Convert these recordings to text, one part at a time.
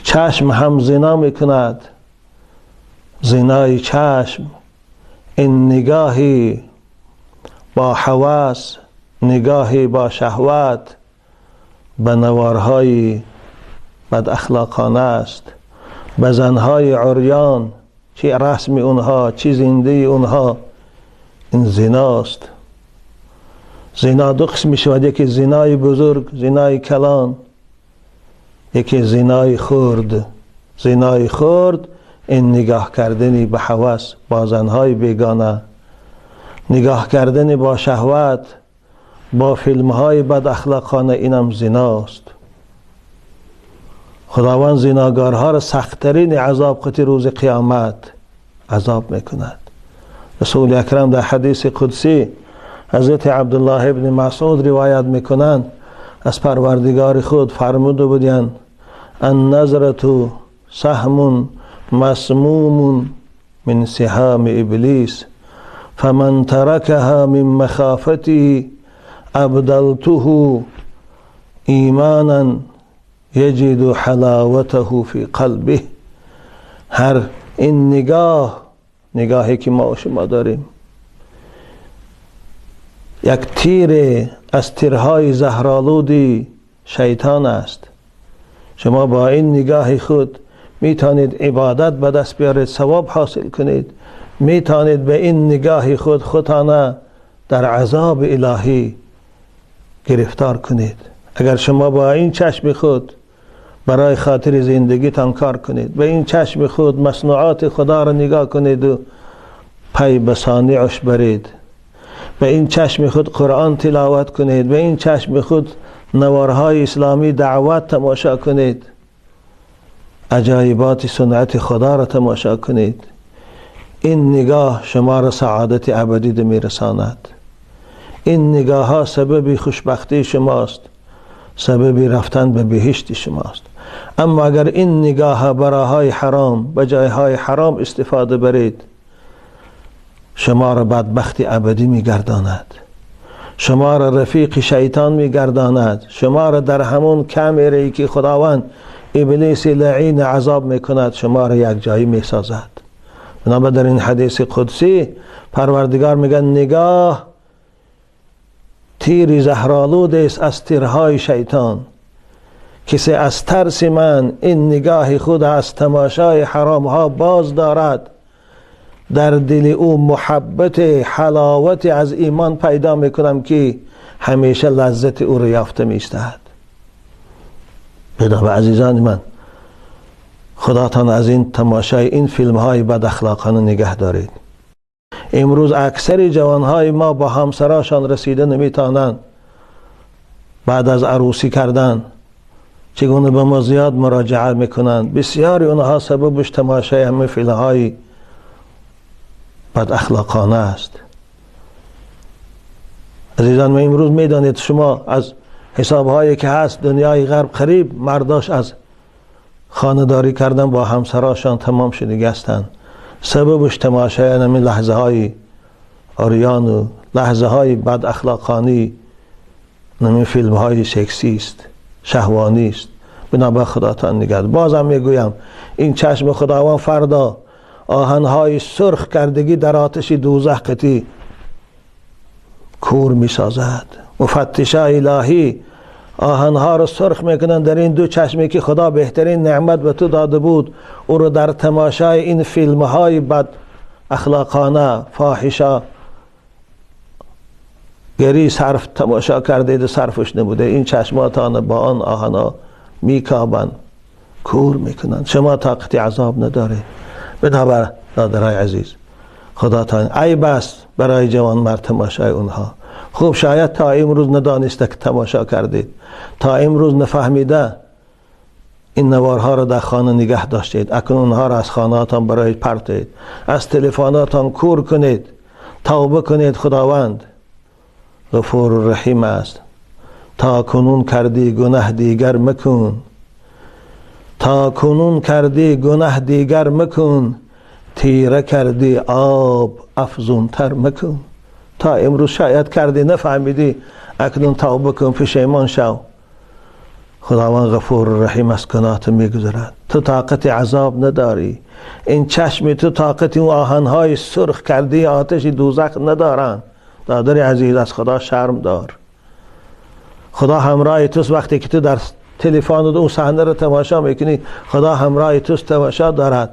چشم هم زنا میکند، زنای چشم این نگاهی با هوس، نگاهی با شهوت به نوارهای بد اخلاقانه است، به زنهای عریان، چی رسم اونها چی زنده اونها. این زناست. زنا دو قسم شود، یکی زنای بزرگ، زنای کلان، یکی زنای خرد. زنای خرد این نگاه کردنی به هوس با زنهای بیگانه، نگاه کردنی با شهوت با فیلمهای بد اخلاقانه، اینم زناست. خداوند زناگارها را سخت‌ترین عذاب خطی روز قیامت عذاب میکند. رسول اکرم در حدیث قدسی حضرت عبدالله ابن مسعود روایت میکنند از پروردگار خود فرموده بودند: النظرة سهم مسموم من سهام ابلیس فمن ترکها من مخافته ابدلته ایمانا یجد حلاوته فی قلبه. هر این نگاهی که ما و شما داریم یک تیر از تیرهای زهرآلود شیطان است. شما با این نگاه خود میتونید عبادت به دست بیارید، ثواب حاصل کنید. میتونید به این نگاه خود خودتان در عذاب الهی گرفتار کنید. اگر شما با این چشم خود برای خاطر زندگیتان کار کنید، به این چشم خود مصنوعات خدا را نگاه کنید و پی به صانعش برید، به این چشم خود قرآن تلاوت کنید، به این چشم خود نوارهای اسلامی دعوت تماشا کنید، عجایبات صنعت خدا را تماشا کنید، این نگاه شما را سعادت ابدی میرساند. این نگاه ها سبب خوشبختی شماست، سبب رفتن به بهشت شماست. اما اگر این نگاه برای حرام به جایهای حرام استفاده برید، شما را بدبخت ابدی میگرداند، شما را رفیق شیطان میگرداند، شما را در همون کامری که خداوند ابلیس لعین عذاب میکند شما را یک جایی میسازد. بنابراین در این حدیث قدسی پروردگار میگن نگاه تیر زهرآلود است از تیرهای شیطان. کسی از ترس من این نگاه خود از تماشای حرام ها باز دارد، در دل او محبت حلاوت از ایمان پیدا میکنم که همیشه لذت او را یافته می‌استد. بنابراین عزیزان من، خداتان از این تماشای این فیلم های بد اخلاقانه نگه دارید. امروز اکثر جوانهای ما با همسراشان رسیده نمیتونند بعد از عروسی کردن چگونه به ما زیاد مراجعه میکنند. بسیاری اونها سببش تماشای همه فیلم های بد اخلاقانه است. عزیزان من، امروز میدانید شما از حسابهایی که هست دنیای غرب قریب مرداش از خانه‌داری کردن با همسراشان تمام شدگستند. سببش تماشای همین لحظه های عریان و لحظه های بد اخلاقانی، همین فیلم های سکسی است، شهوانی است. بنابراین خداتان نگهدار. بازم میگویم این چشم خداوند فردا آهنهای سرخ کردگی در آتش دوزخ قطعی کور می سازد. مفتشای الهی آهنها را سرخ میکنند در این دو چشمی که خدا بهترین نعمت به تو داده بود، او رو در تماشای این فیلم های بد اخلاقانه فاحشه گری صرف تماشا کرده صرفش نبوده. این چشماتان با آن آهنها میکابند، کور میکنند. شما طاقت عذاب نداره. بنابراین دادرای عزیز، خداتان عیب است برای جوان مرد تماشای اونها. خوب شاید تا امروز ندانسته که تماشا کردید، تا امروز نفهمیده این نوارها را در خانه نگه داشتید. اکنون اونها را از خانهاتان برای پرتید، از تلفناتان کور کنید. توبه کنید. خداوند غفور رحیم است. تا کنون کردی گناه دیگر مکن، تا کنون کردی گناه دیگر مکن، تیره کردی آب افزون تر مکن. تا امروز شاید کردی نفهمیدی، اکنون توبه کن، پشیمان شو. خداوند غفور رحیم از گناهت میگذرد. تو طاقت عذاب نداری. این چشم تو طاقت اون آهنهای سرخ کرده آتش دوزخ ندارن. برادر عزیز، از خدا شرم دار. خدا همراه توست. وقتی که تو در تلفن اون صحنه رو تماشا میکنی، خدا همراه توست، تماشا دارد.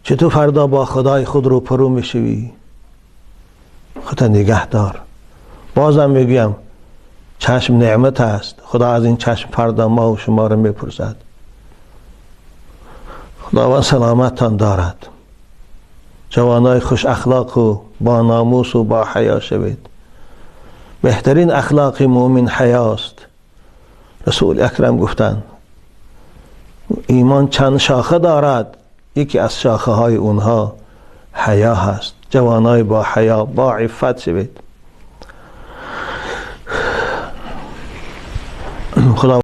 چه تو فردا با خدای خود رو پرو میشوی؟ خدا نگه دار. بازم میگم چشم نعمت است. خدا از این چشم فردا ما و شما رو میپرسد. خداوند سلامتتان دارد. جوانای خوش اخلاق و با ناموس و با حیا شوید. بهترین اخلاق مؤمن حیاست. رسول اکرم گفتند ایمان چند شاخه دارد، یکی از شاخه های اونها حیا هست. جوانای با حیا با عفت شوید.